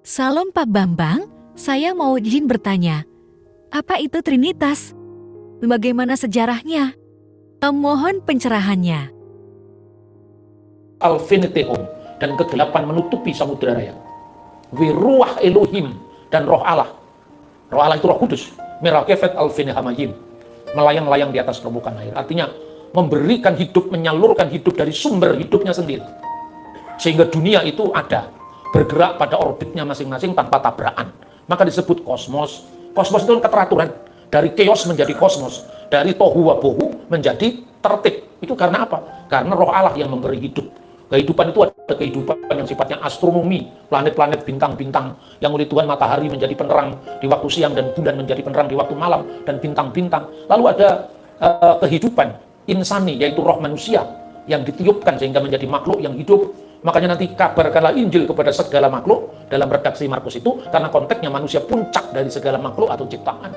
Salam Pak Bambang, saya mau izin bertanya. Apa itu Trinitas? Bagaimana sejarahnya? Mohon pencerahannya. Alfinitehum, dan kegelapan menutupi samudera raya. Wiruah Elohim, dan roh Allah. Roh Allah itu roh kudus. Merakefet alfinehamayim, melayang-layang di atas permukaan air. Artinya memberikan hidup, menyalurkan hidup dari sumber hidupnya sendiri. Sehingga dunia itu ada, bergerak pada orbitnya masing-masing tanpa tabrakan. Maka disebut kosmos. Kosmos itu kan keteraturan. Dari chaos menjadi kosmos. Dari tohu wabohu menjadi tertib. Itu karena apa? Karena roh Allah yang memberi hidup. Kehidupan itu ada kehidupan yang sifatnya astronomi. Planet-planet, bintang-bintang. Yang oleh Tuhan matahari menjadi penerang di waktu siang dan bulan menjadi penerang di waktu malam. Dan bintang-bintang. Lalu ada kehidupan insani, yaitu roh manusia. Yang ditiupkan sehingga menjadi makhluk yang hidup. Makanya nanti kabarkanlah Injil kepada segala makhluk dalam redaksi Markus itu, karena konteksnya manusia puncak dari segala makhluk atau ciptaan.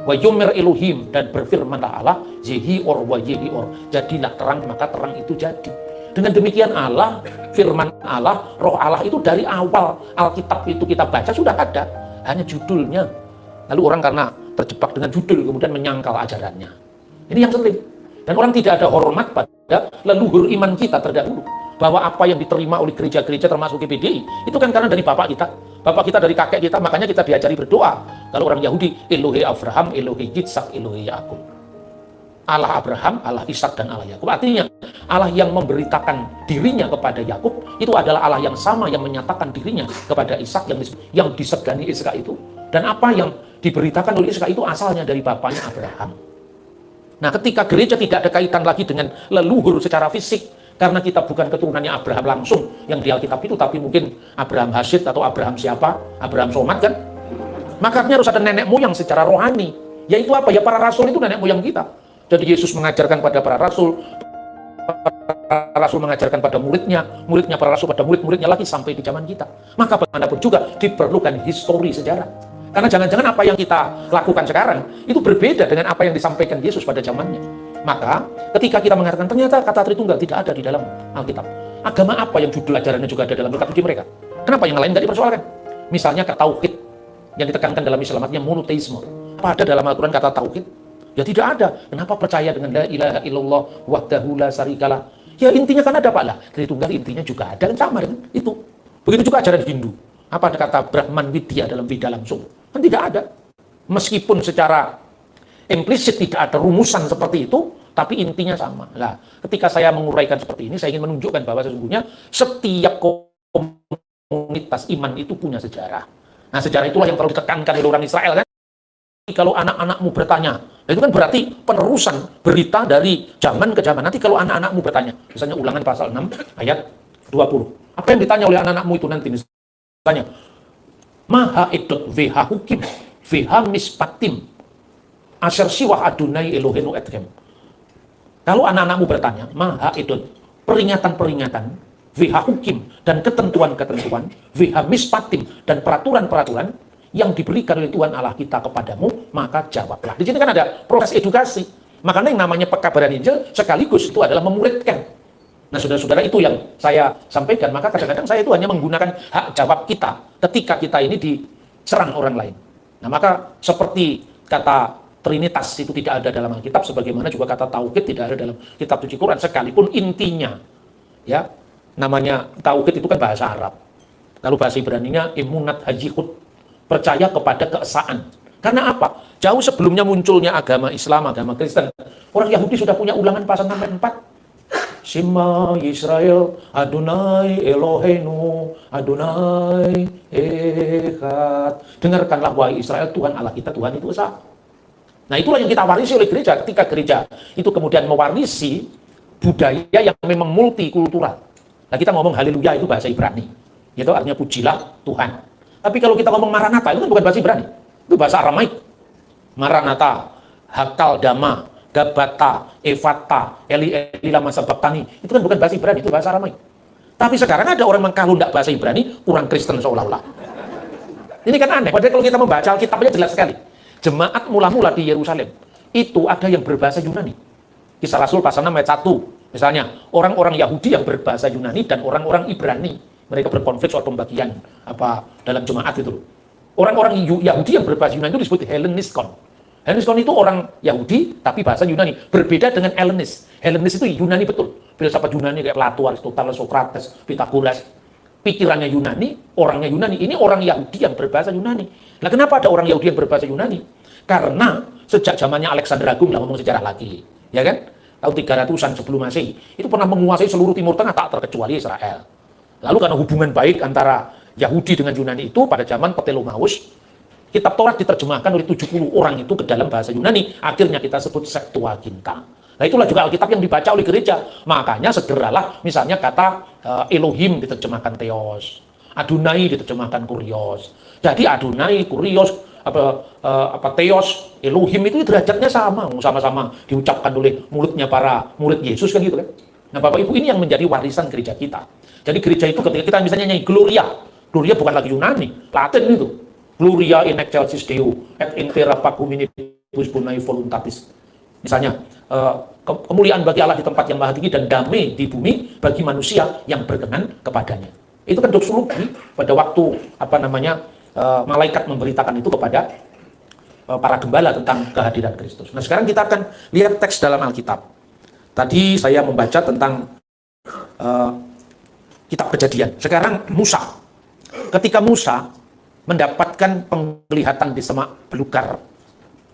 Wa yumir Elohim, dan berfirmanlah Allah, Yehior wa Yehior, jadilah terang, maka terang itu jadi. Dengan demikian Allah, firman Allah, roh Allah itu dari awal Alkitab itu kita baca sudah ada, hanya judulnya. Lalu orang karena terjebak dengan judul kemudian menyangkal ajarannya. Ini yang penting. Dan orang tidak ada hormat pada leluhur iman kita terdahulu. Bahwa apa yang diterima oleh gereja-gereja termasuk GPDI itu kan karena dari bapak kita dari kakek kita, makanya kita diajari berdoa. Kalau orang Yahudi, Elohe Abraham, Elohe Yitzhak, Elohe Yakub. Allah Abraham, Allah Ishak, dan Allah Yakub. Artinya Allah yang memberitakan dirinya kepada Yakub itu adalah Allah yang sama yang menyatakan dirinya kepada Ishak, yang disegani Ishak itu. Dan apa yang diberitakan oleh Ishak itu asalnya dari bapaknya Abraham. Nah, ketika gereja tidak ada kaitan lagi dengan leluhur secara fisik, karena kita bukan keturunannya Abraham langsung yang di Alkitab itu, tapi mungkin Abraham Hasid atau Abraham siapa, Abraham Somat kan. Makanya harus ada nenek moyang secara rohani. Yaitu apa? Ya para rasul itu nenek moyang kita. Jadi Yesus mengajarkan pada para rasul mengajarkan pada muridnya, muridnya para rasul pada murid-muridnya lagi sampai di zaman kita. Maka bagaimanapun juga diperlukan histori sejarah. Karena jangan-jangan apa yang kita lakukan sekarang itu berbeda dengan apa yang disampaikan Yesus pada zamannya. Maka ketika kita mengatakan ternyata kata Tritunggal tidak ada di dalam Alkitab. Agama apa yang judul ajarannya juga ada dalam kitab suci mereka? Kenapa yang lain tidak dipersoalkan? Misalnya kata tauhid yang ditekankan dalam Islam artinya monoteisme. Apa ada dalam Al-Quran kata tauhid? Ya tidak ada. Kenapa percaya dengan la ilaha illallah wahdahu la syarikalah? Ya intinya kan ada Pak lah. Tritunggal intinya juga ada, kan sama dengan itu. Begitu juga ajaran Hindu. Apa ada kata Brahman Widya dalam Veda langsung? Kan tidak ada. Meskipun secara implisit tidak ada rumusan seperti itu, tapi intinya sama. Nah, ketika saya menguraikan seperti ini, saya ingin menunjukkan bahwa sesungguhnya setiap komunitas iman itu punya sejarah. Nah, sejarah itulah yang terlalu ditekankan oleh orang Israel kan. Kalau anak-anakmu bertanya, itu kan berarti penerusan berita dari zaman ke zaman. Nanti kalau anak-anakmu bertanya, misalnya Ulangan pasal 6 ayat 20. Apa yang ditanya oleh anak-anakmu itu nanti? Misalnya, Maha edot veha hukim, veha mispatim, Asher siwah Adonai Elohenu etkem. Kalau anak-anakmu bertanya, Maha edot, peringatan-peringatan, veha hukim, dan ketentuan-ketentuan, veha mispatim, dan peraturan-peraturan yang diberikan oleh Tuhan Allah kita kepadamu, maka jawablah. Di sini kan ada proses edukasi. Makanya yang namanya pekabaran Injil sekaligus itu adalah memuridkan. Nah, saudara-saudara, itu yang saya sampaikan. Maka kadang-kadang saya itu hanya menggunakan hak jawab kita ketika kita ini diserang orang lain. Nah, maka seperti kata Trinitas itu tidak ada dalam Alkitab, sebagaimana juga kata tauhid tidak ada dalam kitab suci Quran, sekalipun intinya ya namanya tauhid itu kan bahasa Arab. Kalau bahasa Ibraninya emunat hajihud, percaya kepada keesaan. Karena apa? Jauh sebelumnya munculnya agama Islam, agama Kristen, orang Yahudi sudah punya Ulangan pasal 6 ayat 4. Shema Yisrael Adonai Eloheinu Adonai Echad. Dengarkanlah wahai Israel, Tuhan Allah kita, Tuhan itu esa. Nah, itulah yang kita warisi oleh gereja. Ketika gereja itu kemudian mewarisi budaya yang memang multikultural. Nah, kita ngomong haleluya itu bahasa Ibrani. Itu artinya pujilah Tuhan. Tapi kalau kita ngomong Maranatha itu kan bukan bahasa Ibrani. Itu bahasa Aramaik. Maranatha, Hakal Dama, Gabata, Evata, Eli Lama Sabachthani. Itu kan bukan bahasa Ibrani, itu bahasa Aramaik. Tapi sekarang ada orang yang kalau tidak bahasa Ibrani, kurang Kristen seolah-olah. Ini kan aneh. Padahal kalau kita membaca Alkitabnya jelas sekali. Jemaat mula-mula di Yerusalem itu ada yang berbahasa Yunani. Kisah Rasul pasal 6 ayat 1. Misalnya, orang-orang Yahudi yang berbahasa Yunani dan orang-orang Ibrani mereka berkonflik soal pembagian dalam jemaat itu loh. Orang-orang Yahudi yang berbahasa Yunani itu disebut Hellenistkon. Hellenistkon itu orang Yahudi tapi bahasa Yunani. Berbeda dengan Hellenis. Hellenis itu Yunani betul. Filsafat Yunani kayak Plato, Aristoteles, Socrates, Pythagoras. Pikirannya Yunani, orangnya Yunani. Ini orang Yahudi yang berbahasa Yunani. Nah, kenapa ada orang Yahudi yang berbahasa Yunani? Karena sejak zamannya Alexander Agung, lah ngomong sejarah lagi, ya kan? Tahun 300-an sebelum Masehi, itu pernah menguasai seluruh Timur Tengah tak terkecuali Israel. Lalu karena hubungan baik antara Yahudi dengan Yunani itu pada zaman Ptolemeus, kitab Taurat diterjemahkan oleh 70 orang itu ke dalam bahasa Yunani. Akhirnya kita sebut Septuaginta. Nah, itulah juga Alkitab yang dibaca oleh gereja. Makanya segeralah misalnya kata Elohim diterjemahkan Theos, Adonai diterjemahkan Kurios. Jadi Adonai, Kurios, Theos, Elohim itu derajatnya sama-sama diucapkan oleh mulutnya para murid Yesus kan gitu kan. Nah, Bapak Ibu, ini yang menjadi warisan gereja kita. Jadi gereja itu ketika kita misalnya nyanyi Gloria bukan lagi Yunani, Latin itu. Gloria in excelsis Deo et in terra pacum minibus bonae voluntatis. Misalnya, kemuliaan bagi Allah di tempat yang maha tinggi dan damai di bumi bagi manusia yang berkenan kepadanya. Itu kan doksologi pada waktu malaikat memberitakan itu kepada para gembala tentang kehadiran Kristus. Nah, sekarang kita akan lihat teks dalam Alkitab. Tadi saya membaca tentang kitab Kejadian. Sekarang Musa. Ketika Musa mendapatkan penglihatan di semak belukar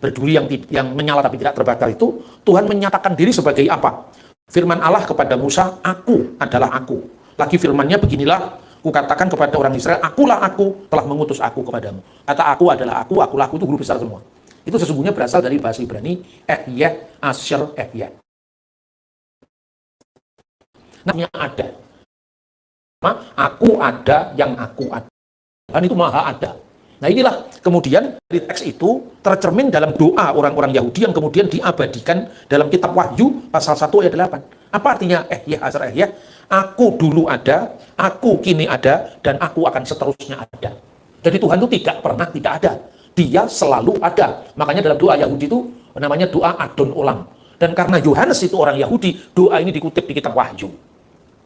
berduri yang menyala tapi tidak terbakar itu, Tuhan menyatakan diri sebagai apa? Firman Allah kepada Musa, "Aku adalah aku." Lagi firmannya beginilah, "Kukatakan kepada orang Israel, akulah aku, telah mengutus aku kepadamu." Kata aku adalah akulah aku itu huruf besar semua. Itu sesungguhnya berasal dari bahasa Ibrani, Ehyeh, Asher, Ehyeh. Namanya ada. Aku ada yang aku ada. Dan itu maha ada. Nah, inilah kemudian dari teks itu tercermin dalam doa orang-orang Yahudi yang kemudian diabadikan dalam kitab Wahyu pasal 1 ayat 8. Apa artinya Ehyeh, Asher, Ehyeh? Aku dulu ada, aku kini ada, dan aku akan seterusnya ada. Jadi Tuhan itu tidak pernah tidak ada. Dia selalu ada. Makanya dalam doa Yahudi itu namanya doa Adon Olam. Dan karena Yohanes itu orang Yahudi, doa ini dikutip di kitab Wahyu.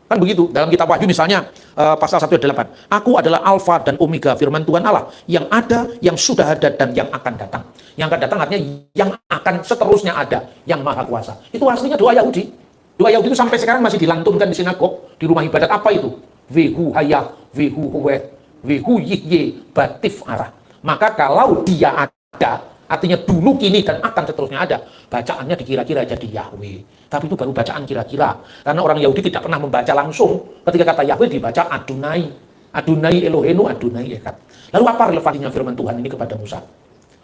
Kan begitu, dalam kitab Wahyu misalnya pasal 1 ayat 8. Aku adalah Alfa dan Omega, firman Tuhan Allah, yang ada, yang sudah ada, dan yang akan datang. Yang akan datang artinya yang akan seterusnya ada, yang maha kuasa. Itu aslinya doa Yahudi. Doa Yahudi itu sampai sekarang masih dilantunkan di sinagog, di rumah ibadat. Apa itu? Vehu haya, vehu huwet, vehu yihye, batif arah. Maka kalau dia ada, artinya dulu, kini, dan akan seterusnya ada, bacaannya dikira-kira jadi Yahweh. Tapi itu baru bacaan kira-kira. Karena orang Yahudi tidak pernah membaca langsung. Ketika kata Yahweh dibaca Adonai. Adonai Elohenu, Adonai Echad. Lalu apa relevansinya firman Tuhan ini kepada Musa?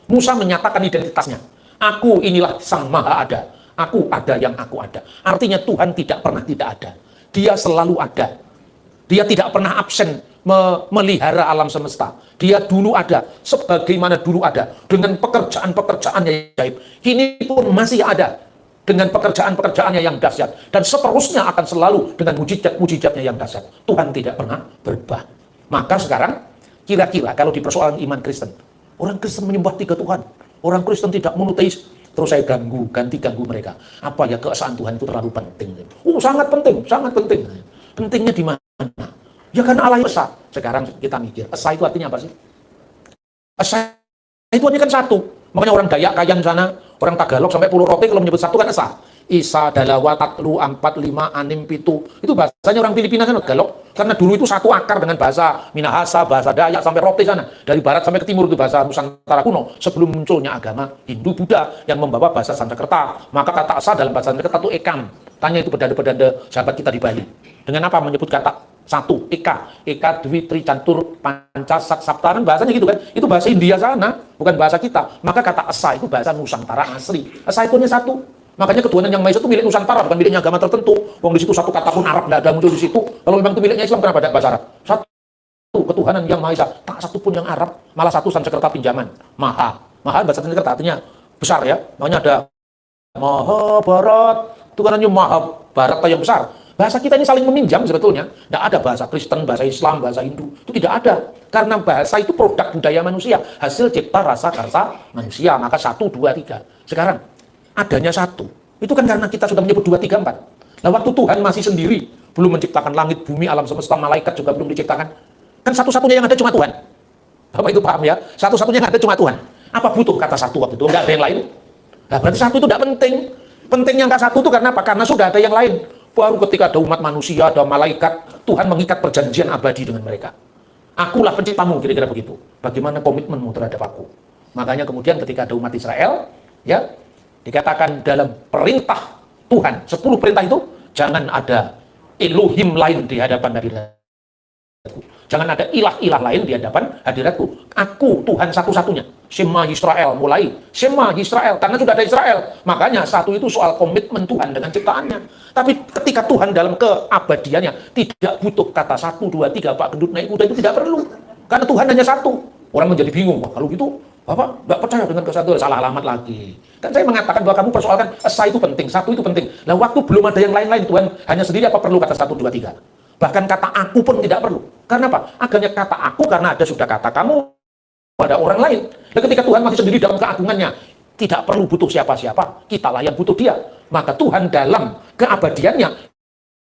Musa menyatakan identitasnya. Aku inilah sang maha ada. Aku ada yang aku ada. Artinya Tuhan tidak pernah tidak ada. Dia selalu ada. Dia tidak pernah absen memelihara alam semesta. Dia dulu ada, sebagaimana dulu ada, dengan pekerjaan-pekerjaan yang ajaib. Kini pun masih ada, dengan pekerjaan-pekerjaannya yang dahsyat. Dan seterusnya akan selalu dengan mujizat-mujizatnya yang dahsyat. Tuhan tidak pernah berubah. Maka sekarang, kira-kira kalau di persoalan iman Kristen, orang Kristen menyembah 3 Tuhan. Orang Kristen tidak monoteis. Terus saya ganti ganggu mereka. Apa ya, keesaan Tuhan itu terlalu penting. Sangat penting, sangat penting. Pentingnya di mana? Ya karena Allah Esa. Sekarang kita mikir, Esa itu artinya apa sih? Esa itu artinya kan satu. Makanya orang Dayak Kayan sana, orang Tagalog sampai Pulau Rote kalau menyebut satu kan Esa. Isa, Dalawa, Tatlu, 4, 5, Anim, Pitu. Itu bahasanya orang Filipina kan Tagalog. Karena dulu itu satu akar dengan bahasa Minahasa, bahasa Dayak sampai Rote sana. Dari barat sampai ke timur itu bahasa Nusantara kuno. Sebelum munculnya agama Hindu Buddha yang membawa bahasa Sanskerta. Maka kata Esa dalam bahasa Sanskerta itu Ekam. Tanya itu pedanda-pedanda sahabat kita di Bali. Dengan apa menyebut kata satu, Eka, Dwi, Tri, Cantur, Panca, Sat, Sapta, kan bahasanya gitu kan. Itu bahasa India sana, bukan bahasa kita. Maka kata Esa itu bahasa Nusantara asli. Esa itu hanya satu. Makanya ketuhanan yang Maha Esa itu milik Nusantara, bukan miliknya agama tertentu. Wong di situ satu kata pun Arab tidak ada muncul di situ. Kalau memang itu miliknya Islam, kenapa ada bahasa Arab? Satu ketuhanan yang Maha Esa, tak satu pun yang Arab, malah satu Sanskerta pinjaman. Maha bahasa Sanskerta artinya besar ya. Makanya ada Maha Barat, Tuhanannya Maha Barat yang besar. Bahasa kita ini saling meminjam sebetulnya. Tidak ada bahasa Kristen, bahasa Islam, bahasa Hindu. Itu tidak ada. Karena bahasa itu produk budaya manusia. Hasil cipta rasa karsa manusia. Maka 1, 2, 3. Sekarang, adanya satu. Itu kan karena kita sudah menyebut 2, 3, 4. Nah, waktu Tuhan masih sendiri, belum menciptakan langit, bumi, alam semesta, malaikat juga belum diciptakan. Kan satu-satunya yang ada cuma Tuhan. Bapak itu paham ya? Satu-satunya yang ada cuma Tuhan. Apa butuh kata satu waktu itu? Enggak ada yang lain. Nah, berarti satu itu tidak penting. Pentingnya angka satu itu karena apa? Karena sudah ada yang lain. Baru ketika ada umat manusia, ada malaikat, Tuhan mengikat perjanjian abadi dengan mereka. Akulah penciptamu, kira-kira begitu. Bagaimana komitmenmu terhadap aku? Makanya kemudian ketika ada umat Israel, ya, dikatakan dalam perintah Tuhan, 10 perintah itu, jangan ada Elohim lain di hadapan hadiratku. Jangan ada ilah-ilah lain di hadapan hadiratku. Aku Tuhan satu-satunya. Shema Yisrael, mulai Shema Yisrael, karena sudah ada Israel. Makanya satu itu soal komitmen Tuhan dengan ciptaannya. Tapi ketika Tuhan dalam keabadiannya tidak butuh kata 1, 2, 3, Pak Gendut naik kuda, itu tidak perlu. Karena Tuhan hanya satu. Orang menjadi bingung. Wah, kalau gitu Bapak nggak percaya dengan kesatuan, salah alamat lagi. Kan saya mengatakan bahwa kamu persoalkan esa itu penting, satu itu penting. Nah, waktu belum ada yang lain-lain, Tuhan hanya sendiri, apa perlu kata 1, 2, 3? Bahkan kata aku pun tidak perlu. Karena apa? Adanya kata aku karena ada sudah kata kamu, ada orang lain. Dan ketika Tuhan masih sendiri dalam keagungannya, tidak perlu butuh siapa-siapa, kitalah yang butuh dia. Maka Tuhan dalam keabadiannya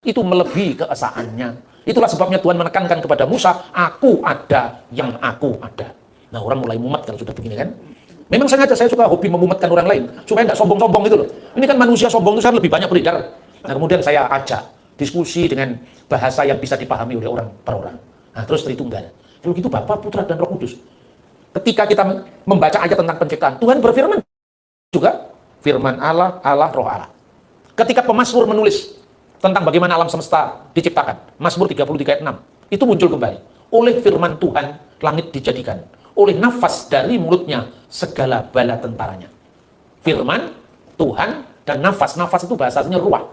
itu melebihi keesaannya. Itulah sebabnya Tuhan menekankan kepada Musa, aku ada yang aku ada. Nah, orang mulai mumet kalau sudah begini kan. Memang sengaja saya suka hobi memumetkan orang lain, supaya tidak sombong-sombong itu loh. Ini kan manusia sombong itu kan lebih banyak beredar. Nah, kemudian saya ajak diskusi dengan bahasa yang bisa dipahami oleh orang per orang. Nah, terus Tritunggal. Kalau gitu Bapa, Putra, dan Roh Kudus. Ketika kita membaca ayat tentang penciptaan, Tuhan berfirman juga, firman Allah, Allah, Roh Allah. Ketika pemazmur menulis tentang bagaimana alam semesta diciptakan, Mazmur 33 ayat 6, itu muncul kembali. Oleh firman Tuhan, langit dijadikan. Oleh nafas dari mulutnya, segala bala tentaranya. Firman, Tuhan, dan nafas. Nafas itu bahasanya ruah.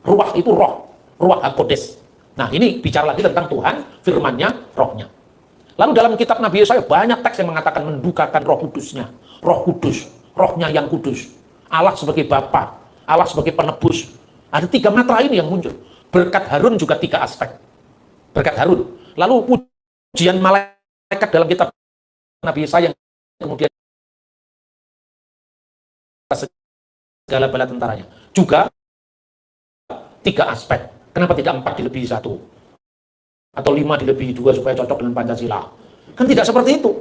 Ruah itu roh. Ruah HaKodes. Nah, ini bicara lagi tentang Tuhan, firman-Nya, rohnya. Lalu dalam kitab Nabi Yesaya banyak teks yang mengatakan mendukakan Roh Kudusnya. Roh Kudus, rohnya yang kudus. Allah sebagai Bapa, Allah sebagai penebus. Ada 3 matra ini yang muncul. Berkat Harun juga 3 aspek. Berkat Harun. Lalu pujian malaikat dalam kitab Nabi Yesaya yang kemudian segala bala tentaranya. Juga 3 aspek. Kenapa tidak 4 dilebihi 1? Atau 5 dilebihi 2 supaya cocok dengan Pancasila? Kan tidak seperti itu.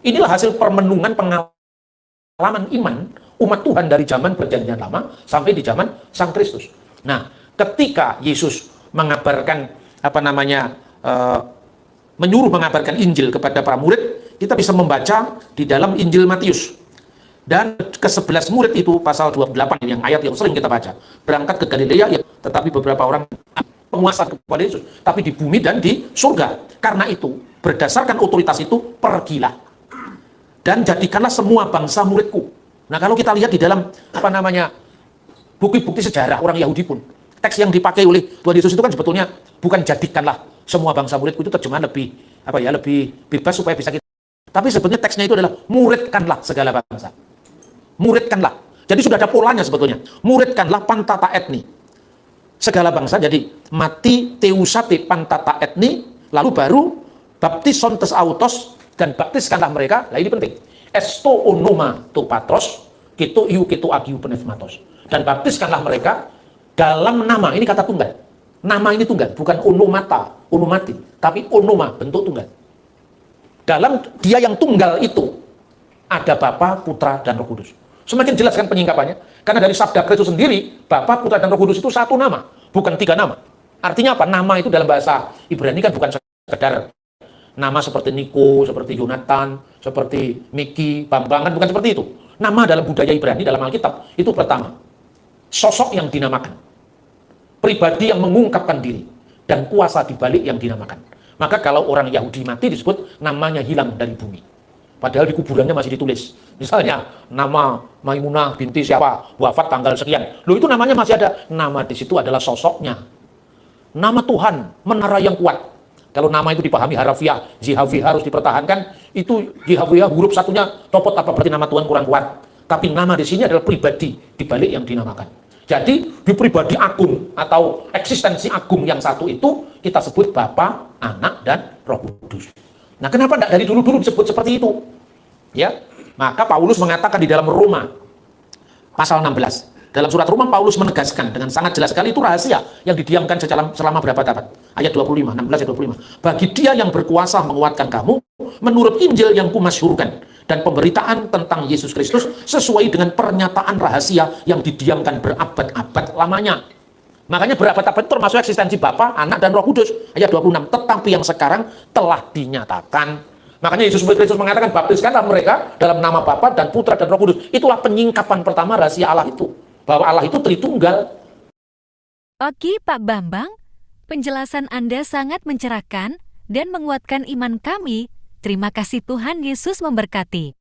Inilah hasil permenungan pengalaman iman umat Tuhan dari zaman perjanjian lama sampai di zaman Sang Kristus. Nah, ketika Yesus mengabarkan menyuruh mengabarkan Injil kepada para murid, kita bisa membaca di dalam Injil Matius. Dan ke-11 murid itu pasal 28 yang ayat yang sering kita baca. Berangkat ke Galilea, ya, tetapi beberapa orang penguasa kepada Yesus, tapi di bumi dan di surga. Karena itu, berdasarkan otoritas itu, pergilah dan jadikanlah semua bangsa muridku. Nah, kalau kita lihat di dalam bukti-bukti sejarah orang Yahudi pun, teks yang dipakai oleh Tuhan Yesus itu kan sebetulnya bukan jadikanlah semua bangsa muridku, itu terjemahan lebih bebas supaya bisa kita. Tapi sebetulnya teksnya itu adalah muridkanlah segala bangsa. Muridkanlah. Jadi sudah ada polanya sebetulnya. Muridkanlah pantata etni. Segala bangsa, jadi mati teusate pantata etni, lalu baru baptison tes autos, dan baptiskanlah mereka. Nah, ini penting. Esto onoma to patros, keto iu keto agiu pneumatos. Dan baptiskanlah mereka dalam nama, ini kata tunggal. Nama ini tunggal, bukan onomata, onomati, tapi onoma, bentuk tunggal. Dalam dia yang tunggal itu, ada Bapa, Putra, dan Roh Kudus. Semakin jelas kan penyingkapannya? Karena dari sabda Kristus sendiri, Bapa, Putra, dan Roh Kudus itu 1 nama, bukan 3 nama. Artinya apa? Nama itu dalam bahasa Ibrani kan bukan sekedar nama seperti Niko, seperti Yonatan, seperti Miki, Bambang, kan bukan seperti itu. Nama dalam budaya Ibrani, dalam Alkitab, itu pertama, sosok yang dinamakan. Pribadi yang mengungkapkan diri. Dan kuasa dibalik yang dinamakan. Maka kalau orang Yahudi mati disebut namanya hilang dari bumi. Padahal di kuburannya masih ditulis. Misalnya, nama Maimunah binti siapa, wafat tanggal sekian. Loh, itu namanya masih ada. Nama di situ adalah sosoknya. Nama Tuhan, menara yang kuat. Kalau nama itu dipahami harafiah, zihavi harus dipertahankan, itu zihaviah huruf satunya copot, apa berarti nama Tuhan kurang kuat. Tapi nama di sini adalah pribadi dibalik yang dinamakan. Jadi di pribadi agung atau eksistensi agung yang satu itu kita sebut Bapa, Anak, dan Roh Kudus. Nah, kenapa tidak dari dulu-dulu disebut seperti itu? Ya, maka Paulus mengatakan di dalam Roma pasal 16, Dalam surat Roma, Paulus menegaskan dengan sangat jelas sekali itu rahasia yang didiamkan selama berapa abad. Ayat 25, 16 ayat 25. Bagi dia yang berkuasa menguatkan kamu, menurut Injil yang kumasyhurkan, dan pemberitaan tentang Yesus Kristus sesuai dengan pernyataan rahasia yang didiamkan berabad-abad lamanya. Makanya berabad-abad itu termasuk eksistensi Bapa, Anak, dan Roh Kudus. Ayat 26, tetapi yang sekarang telah dinyatakan. Makanya Yesus Kristus mengatakan, baptiskanlah mereka dalam nama Bapa dan Putra dan Roh Kudus. Itulah penyingkapan pertama rahasia Allah itu. Bahwa Allah itu Tritunggal. Oke Pak Bambang, penjelasan Anda sangat mencerahkan dan menguatkan iman kami. Terima kasih, Tuhan Yesus memberkati.